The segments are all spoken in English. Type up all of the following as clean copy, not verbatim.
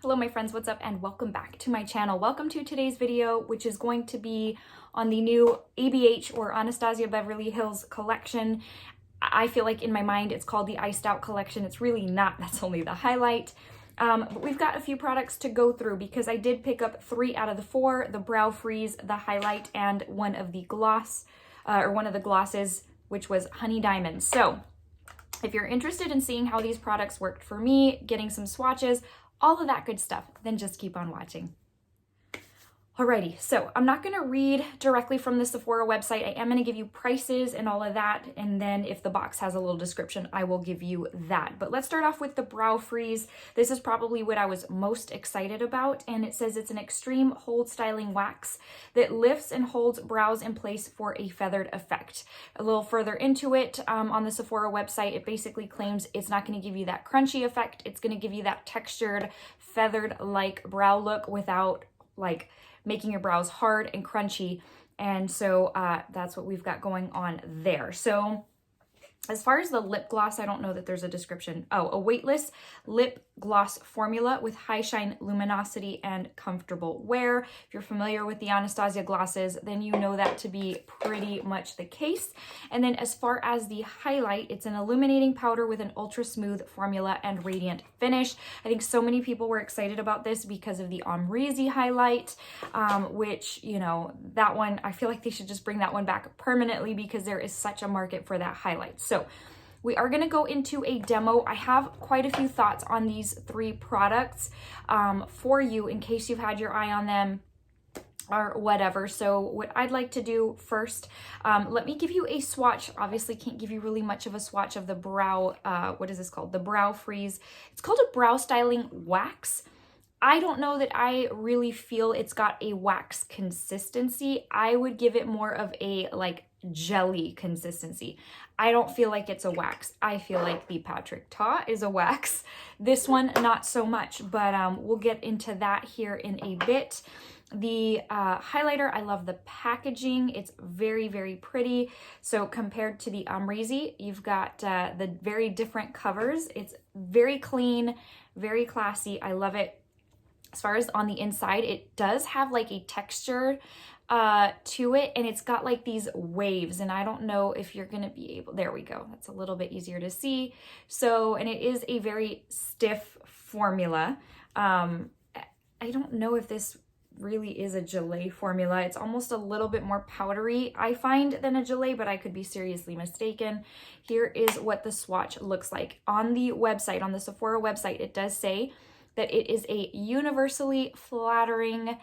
Hello my friends, what's up and welcome back to my channel. Welcome to today's video, which is going to be on the new ABH or Anastasia Beverly Hills collection. I feel like in my mind it's called the Iced Out collection. It's really not, that's only the highlight. But we've got a few products to go through because I did pick up 3 out of the 4, the Brow Freeze, the highlight, and one of the gloss, one of the glosses, which was Honey Diamond. So if you're interested in seeing how these products worked for me, getting some swatches, all of that good stuff, then just keep on watching. Alrighty, so I'm not going to read directly from the Sephora website. I am going to give you prices and all of that, and then if the box has a little description, I will give you that. But let's start off with the Brow Freeze. This is probably what I was most excited about, and it says it's an extreme hold styling wax that lifts and holds brows in place for a feathered effect. A little further into it, on the Sephora website, it basically claims it's not going to give you that crunchy effect. It's going to give you that textured, feathered-like brow look without, like, making your brows hard and crunchy. And so that's what we've got going on there. So as far as the lip gloss, I don't know that there's a description. Oh, a weightless lip gloss formula with high shine luminosity and comfortable wear. If you're familiar with the Anastasia glosses, then you know that to be pretty much the case. And then as far as the highlight, it's an illuminating powder with an ultra smooth formula and radiant finish. I think so many people were excited about this because of the Omrizi highlight, which, you know, that one, I feel like they should just bring that one back permanently because there is such a market for that highlight. So we are going to go into a demo. I have quite a few thoughts on these 3 products for you in case you've had your eye on them or whatever. So what I'd like to do first, let me give you a swatch. Obviously can't give you really much of a swatch of the brow, what is this called? The Brow Freeze. It's called a brow styling wax. I don't know that I really feel it's got a wax consistency. I would give it more of a like jelly consistency. I don't feel like it's a wax. I feel like the Patrick Ta is a wax. This one, not so much, but we'll get into that here in a bit. The highlighter, I love the packaging. It's very, very pretty. So compared to the Omrizi, you've got the very different covers. It's very clean, very classy. I love it. As far as on the inside, it does have like a texture to it, and it's got like these waves, and I don't know if you're gonna be able, there we go, that's a little bit easier to see. So, and it is a very stiff formula. I don't know if this really is a gelée formula. It's almost a little bit more powdery, I find, than a gelée, but I could be seriously mistaken. Here is what the swatch looks like. On the website, on the Sephora website, it does say that it is a universally flattering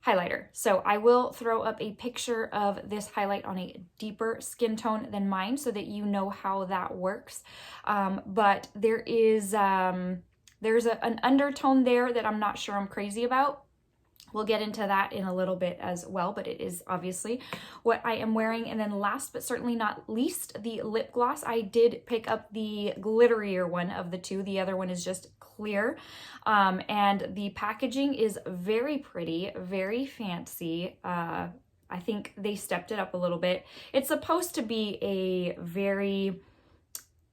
highlighter. So I will throw up a picture of this highlight on a deeper skin tone than mine so that you know how that works. But there is, there's an undertone there that I'm not sure I'm crazy about. We'll get into that in a little bit as well, but it is obviously what I am wearing. And then last but certainly not least, the lip gloss. I did pick up the glitterier one of the 2. The other one is just clear. And the packaging is very pretty, very fancy. I think they stepped it up a little bit. It's supposed to be a very,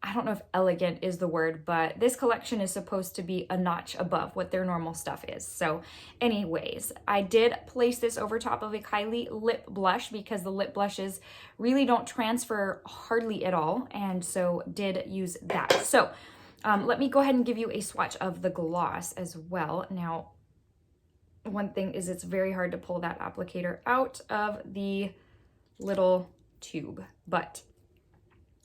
I don't know if elegant is the word, but this collection is supposed to be a notch above what their normal stuff is. So anyways, I did place this over top of a Kylie lip blush because the lip blushes really don't transfer hardly at all. And so did use that. So let me go ahead and give you a swatch of the gloss as well. Now, one thing is it's very hard to pull that applicator out of the little tube, but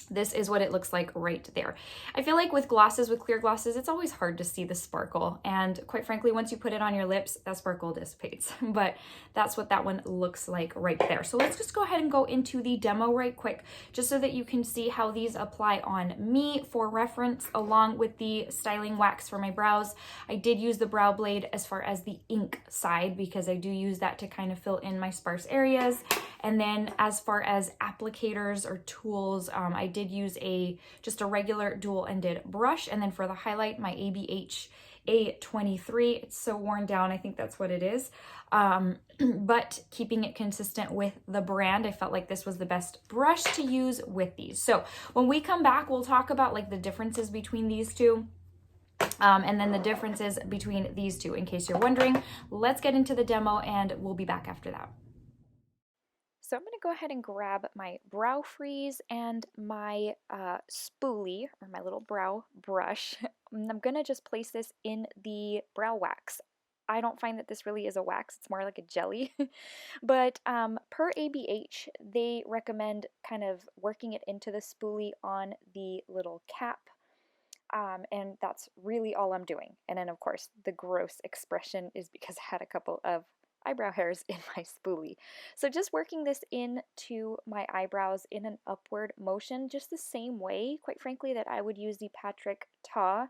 this is what it looks like right there. I feel like with glosses, with clear glosses, it's always hard to see the sparkle. And quite frankly, once you put it on your lips, that sparkle dissipates. But that's what that one looks like right there. So let's just go ahead and go into the demo right quick, just so that you can see how these apply on me for reference, along with the styling wax for my brows. I did use the brow blade as far as the ink side because I do use that to kind of fill in my sparse areas. And then as far as applicators or tools, I did use just a regular dual-ended brush. And then for the highlight, my ABH A23. It's so worn down. I think that's what it is. But keeping it consistent with the brand, I felt like this was the best brush to use with these. So when we come back, we'll talk about like the differences between these two. And then the differences between these two, in case you're wondering. Let's get into the demo and we'll be back after that. So I'm going to go ahead and grab my brow freeze and my spoolie, or my little brow brush. And I'm going to just place this in the brow wax. I don't find that this really is a wax, it's more like a jelly. But per ABH, they recommend kind of working it into the spoolie on the little cap. And that's really all I'm doing. And then, of course, the gross expression is because I had a couple of eyebrow hairs in my spoolie. So just working this into my eyebrows in an upward motion, just the same way, quite frankly, that I would use the Patrick Ta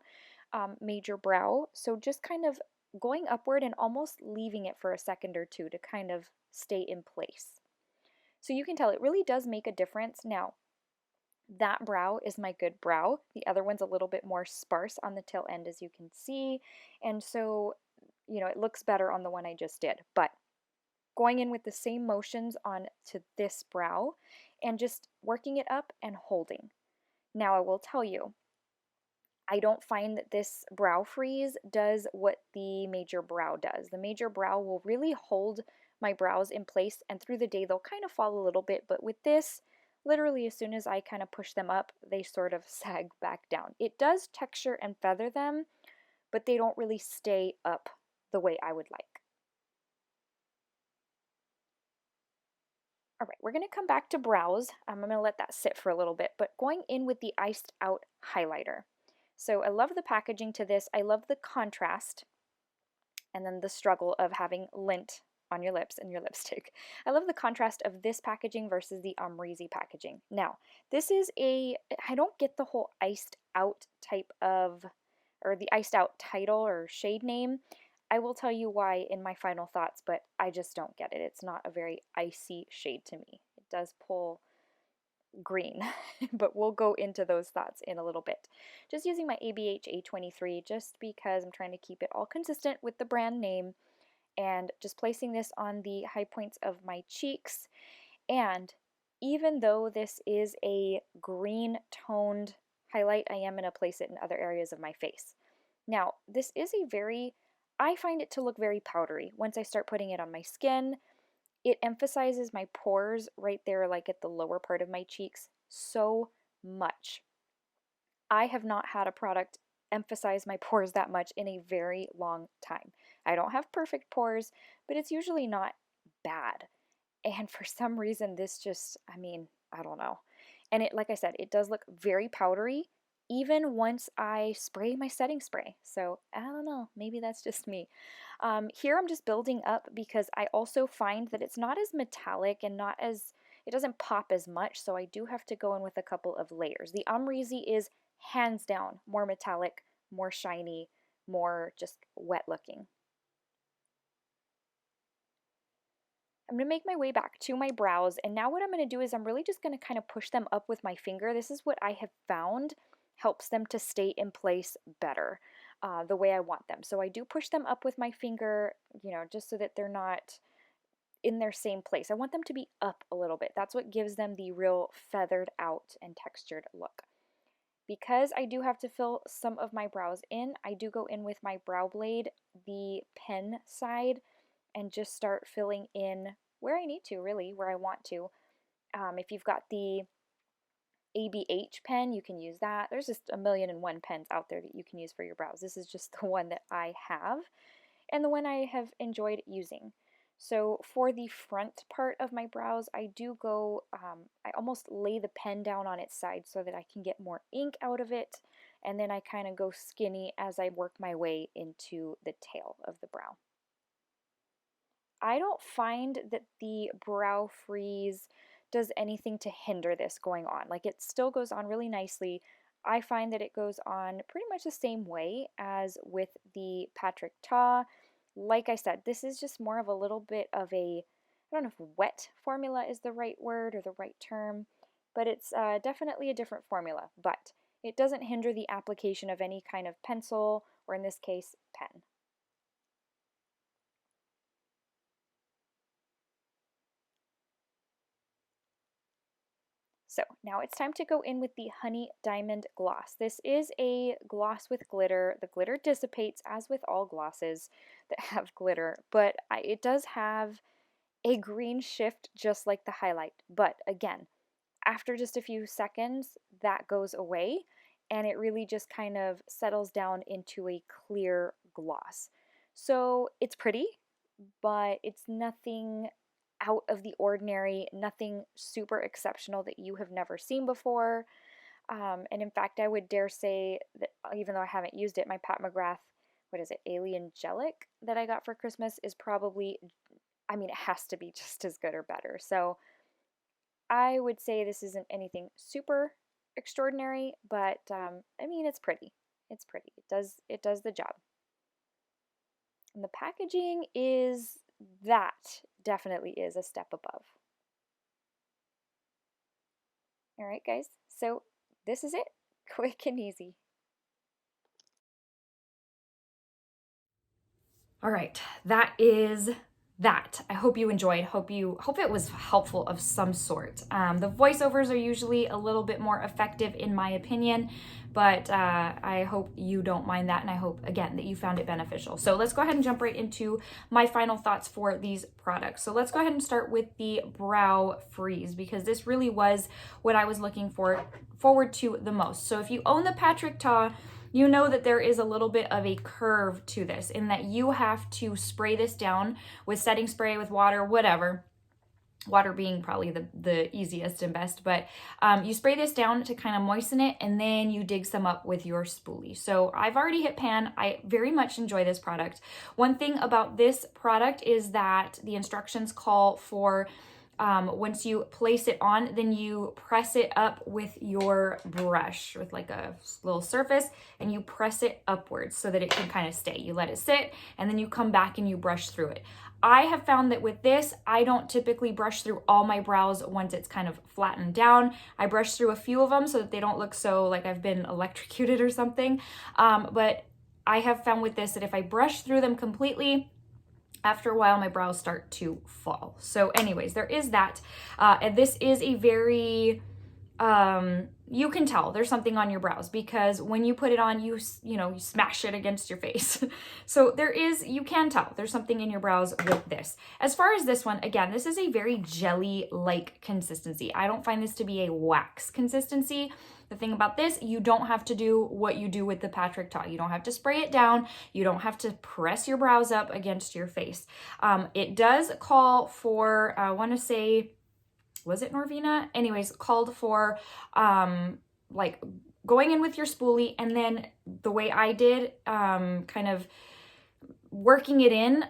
major brow. So just kind of going upward and almost leaving it for a second or two to kind of stay in place. So you can tell it really does make a difference. Now, that brow is my good brow. The other one's a little bit more sparse on the tail end, as you can see. And so, you know, it looks better on the one I just did. But going in with the same motions on to this brow and just working it up and holding. Now, I will tell you, I don't find that this brow freeze does what the major brow does. The major brow will really hold my brows in place, and through the day they'll kind of fall a little bit, but with this, literally as soon as I kind of push them up, they sort of sag back down. It does texture and feather them, but they don't really stay up the way I would like. All right, we're going to come back to brows. I'm going to let that sit for a little bit, but going in with the iced out highlighter. So I love the packaging to this. I love the contrast and then the struggle of having lint on your lips and your lipstick. I love the contrast of this packaging versus the Amrezy packaging. Now, this is I don't get the whole iced out type of, or the iced out title or shade name. I will tell you why in my final thoughts, but I just don't get it. It's not a very icy shade to me. It does pull green, but we'll go into those thoughts in a little bit. Just using my ABH A23 just because I'm trying to keep it all consistent with the brand name, and just placing this on the high points of my cheeks. And even though this is a green toned highlight, I am going to place it in other areas of my face. Now, this is I find it to look very powdery. Once I start putting it on my skin, it emphasizes my pores right there, like at the lower part of my cheeks, so much. I have not had a product emphasize my pores that much in a very long time. I don't have perfect pores, but it's usually not bad. And for some reason, this just, I don't know. And it, like I said, it does look very powdery, even once I spray my setting spray. So I don't know, maybe that's just me. Here I'm just building up because I also find that it's not as metallic and it doesn't pop as much, so I do have to go in with a couple of layers. The Amrezy is hands down more metallic, more shiny, more just wet looking. I'm going to make my way back to my brows, and now what I'm going to do is I'm really just going to kind of push them up with my finger. This is what I have found helps them to stay in place better, the way I want them. So I do push them up with my finger, you know, just so that they're not in their same place. I want them to be up a little bit. That's what gives them the real feathered out and textured look. Because I do have to fill some of my brows in, I do go in with my brow blade, the pen side, and just start filling in where I need to, really, where I want to. If you've got the ABH pen, you can use that. There's just a million and one pens out there that you can use for your brows. This is just the one that I have and the one I have enjoyed using. So for the front part of my brows, I do go, I almost lay the pen down on its side so that I can get more ink out of it, and then I kind of go skinny as I work my way into the tail of the brow. I don't find that the brow freeze does anything to hinder this going on. Like, it still goes on really nicely. I find that it goes on pretty much the same way as with the Patrick Ta. Like I said, this is just more of a little bit of I don't know if wet formula is the right word or the right term, but it's definitely a different formula. But it doesn't hinder the application of any kind of pencil, or in this case, pen. So now it's time to go in with the Honey Diamond Gloss. This is a gloss with glitter. The glitter dissipates, as with all glosses that have glitter, but it does have a green shift just like the highlight. But again, after just a few seconds, that goes away, and it really just kind of settles down into a clear gloss. So it's pretty, but it's nothing out of the ordinary, nothing super exceptional that you have never seen before. And in fact, I would dare say that even though I haven't used it, my Pat McGrath, what is it, Alien Gelic that I got for Christmas is probably, I mean, it has to be just as good or better. So I would say this isn't anything super extraordinary, but I mean, it's pretty. It's pretty. It does the job. And the packaging is, that definitely is a step above. All right, guys, so this is it. Quick and easy. All right, that is that. I hope you enjoyed. Hope it was helpful of some sort. The voiceovers are usually a little bit more effective in my opinion, but I hope you don't mind that, and I hope again that you found it beneficial. So let's go ahead and jump right into my final thoughts for these products. So let's go ahead and start with the Brow Freeze, because this really was what I was looking forward to the most. So if you own the Patrick Ta, you know that there is a little bit of a curve to this, in that you have to spray this down with setting spray, with water, whatever. Water being probably the easiest and best, but you spray this down to kind of moisten it, and then you dig some up with your spoolie. So I've already hit pan. I very much enjoy this product. One thing about this product is that the instructions call for once you place it on, then you press it up with your brush, with like a little surface, and you press it upwards so that it can kind of stay. You let it sit, and then you come back and you brush through it. I have found that with this, I don't typically brush through all my brows once it's kind of flattened down. I brush through a few of them so that they don't look so like I've been electrocuted or something. But I have found with this that if I brush through them completely, after a while, my brows start to fall. So anyways, there is that. And this is a very, you can tell there's something on your brows, because when you put it on, you smash it against your face. So you can tell there's something in your brows with this. As far as this one, again, this is a very jelly-like consistency. I don't find this to be a wax consistency. The thing about this, you don't have to do what you do with the Patrick Ta. You don't have to spray it down. You don't have to press your brows up against your face. It does call for, I want to say, was it Norvina? Anyways, called for like going in with your spoolie, and then the way I did, kind of working it in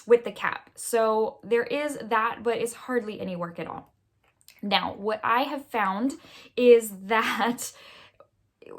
with the cap. So there is that, but it's hardly any work at all. Now, what I have found is that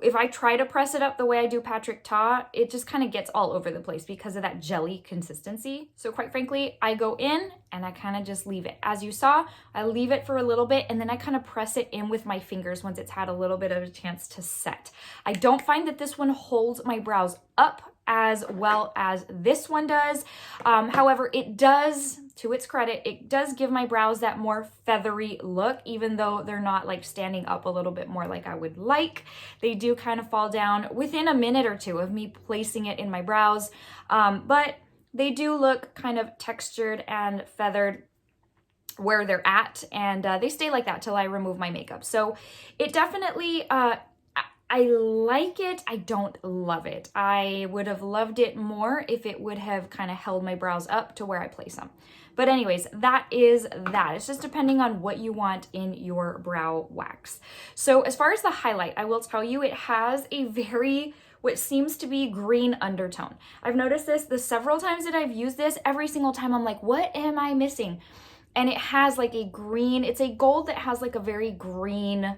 if I try to press it up the way I do Patrick Ta, it just kind of gets all over the place because of that jelly consistency. So quite frankly, I go in and I kind of just leave it. As you saw, I leave it for a little bit, and then I kind of press it in with my fingers once it's had a little bit of a chance to set. I don't find that this one holds my brows up as well as this one does. However, it does, to its credit, it does give my brows that more feathery look, even though they're not like standing up a little bit more like I would like. They do kind of fall down within a minute or two of me placing it in my brows, but they do look kind of textured and feathered where they're at, and they stay like that till I remove my makeup. So it definitely, I like it. I don't love it. I would have loved it more if it would have kind of held my brows up to where I place them. But anyways, that is that. It's just depending on what you want in your brow wax. So as far as the highlight, I will tell you it has a very, what seems to be green undertone. I've noticed this the several times that I've used this. Every single time I'm like, what am I missing? And it has like a green, it's a gold that has like a very green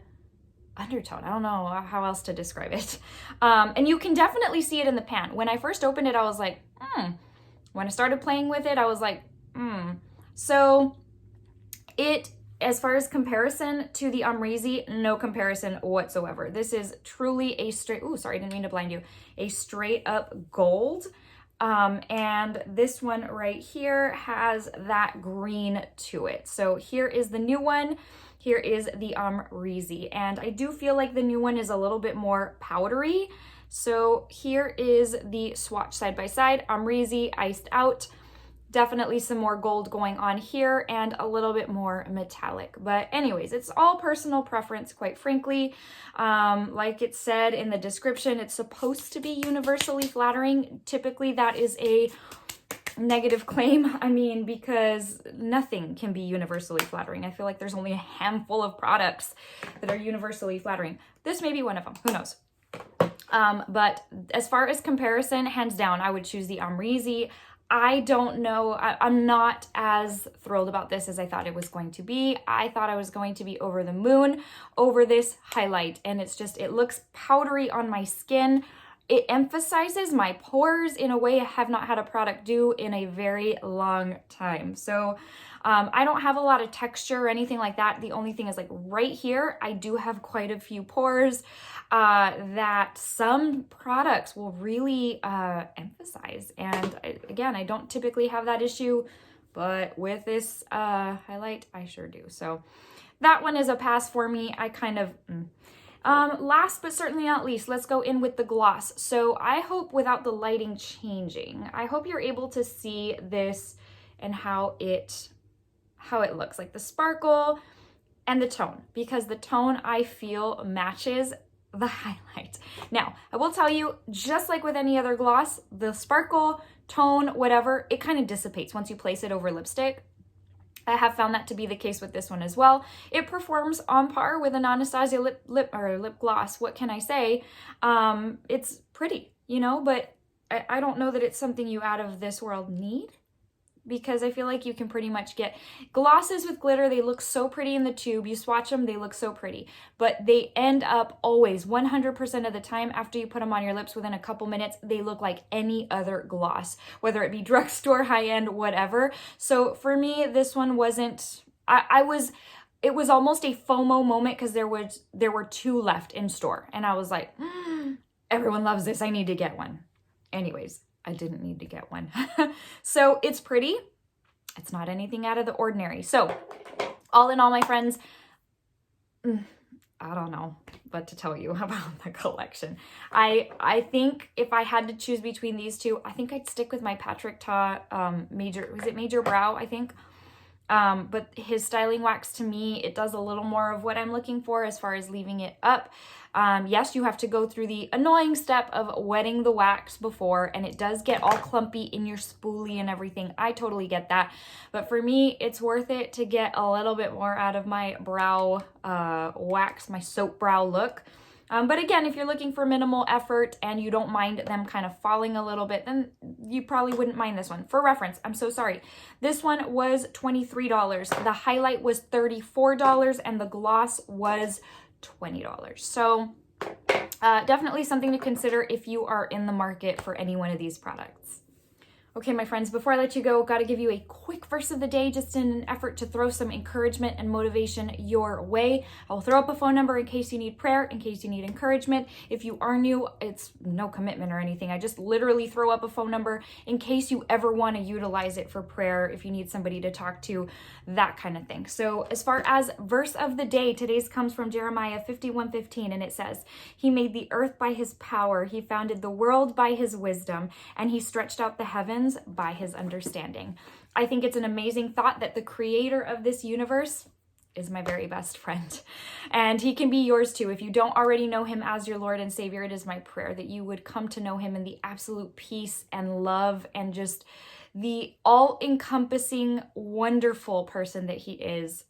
undertone. I don't know how else to describe it. And you can definitely see it in the pan. When I first opened it, I was like, When I started playing with it, I was like, So it, as far as comparison to the Amrezy, no comparison whatsoever. This is truly a straight, sorry, I didn't mean to blind you, a straight up gold. And this one right here has that green to it. So here is the new one. here is the Amrezy, and I do feel like the new one is a little bit more powdery. So here is the swatch side by side, Amrezy iced out. Definitely some more gold going on here and a little bit more metallic. But anyways, it's all personal preference, quite frankly. Like it said in the description, it's supposed to be universally flattering. Typically that is a negative claim. I mean, because nothing can be universally flattering. I feel like there's only a handful of products that are universally flattering. This may be one of them, who knows? But as far as comparison, hands down, I would choose the Amrezy. I don't know. I'm not as thrilled about this as I thought it was going to be. I thought I was going to be over the moon over this highlight, and it's just, it looks powdery on my skin. It emphasizes my pores in a way I have not had a product do in a very long time. So I don't have a lot of texture or anything like that. The only thing is, like, right here, I do have quite a few pores that some products will really emphasize. And again, I don't typically have that issue, but with this highlight, I sure do. So that one is a pass for me. I kind of... last but certainly not least, let's go in with the gloss. So I hope, without the lighting changing, I hope you're able to see this and how it looks, like the sparkle and the tone, because the tone I feel matches the highlight. Now, I will tell you, just like with any other gloss, the sparkle, tone, whatever, it kind of dissipates once you place it over lipstick. I have found that to be the case with this one as well. It performs on par with an Anastasia lip gloss. What can I say? It's pretty, you know, but I don't know that it's something you out of this world need, because I feel like you can pretty much get glosses with glitter. They look so pretty in the tube. You swatch them, they look so pretty, but they end up always 100% of the time after you put them on your lips, within a couple minutes, they look like any other gloss, whether it be drugstore, high-end, whatever. So for me, this one wasn't, it was almost a FOMO moment, because there were 2 left in store, and I was like, everyone loves this, I need to get one. Anyways, I didn't need to get one. So it's pretty. It's not anything out of the ordinary. So all in all, my friends, I don't know what to tell you about the collection. I think if I had to choose between these two, I think I'd stick with my Patrick Ta Major Brow, I think. But his styling wax, to me, it does a little more of what I'm looking for as far as leaving it up. Yes, you have to go through the annoying step of wetting the wax before, and it does get all clumpy in your spoolie and everything. I totally get that. But for me, it's worth it to get a little bit more out of my brow wax, my soap brow look. But again, if you're looking for minimal effort and you don't mind them kind of falling a little bit, then you probably wouldn't mind this one. For reference, I'm so sorry, this one was $23. The highlight was $34 and the gloss was $20. So definitely something to consider if you are in the market for any one of these products. Okay, my friends, before I let you go, got to give you a quick verse of the day, just in an effort to throw some encouragement and motivation your way. I'll throw up a phone number in case you need prayer, in case you need encouragement. If you are new, it's no commitment or anything. I just literally throw up a phone number in case you ever want to utilize it for prayer, if you need somebody to talk to, that kind of thing. So as far as verse of the day, today's comes from Jeremiah 51:15, and it says, "He made the earth by his power, he founded the world by his wisdom, and he stretched out the heavens by his understanding." I think it's an amazing thought that the creator of this universe is my very best friend, and he can be yours too. If you don't already know him as your Lord and Savior, it is my prayer that you would come to know him in the absolute peace and love and just the all-encompassing, wonderful person that he is.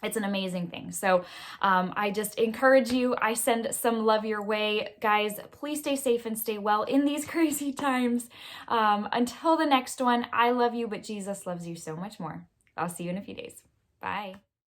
It's an amazing thing. So I just encourage you. I send some love your way. Guys, please stay safe and stay well in these crazy times. Until the next one, I love you, but Jesus loves you so much more. I'll see you in a few days. Bye.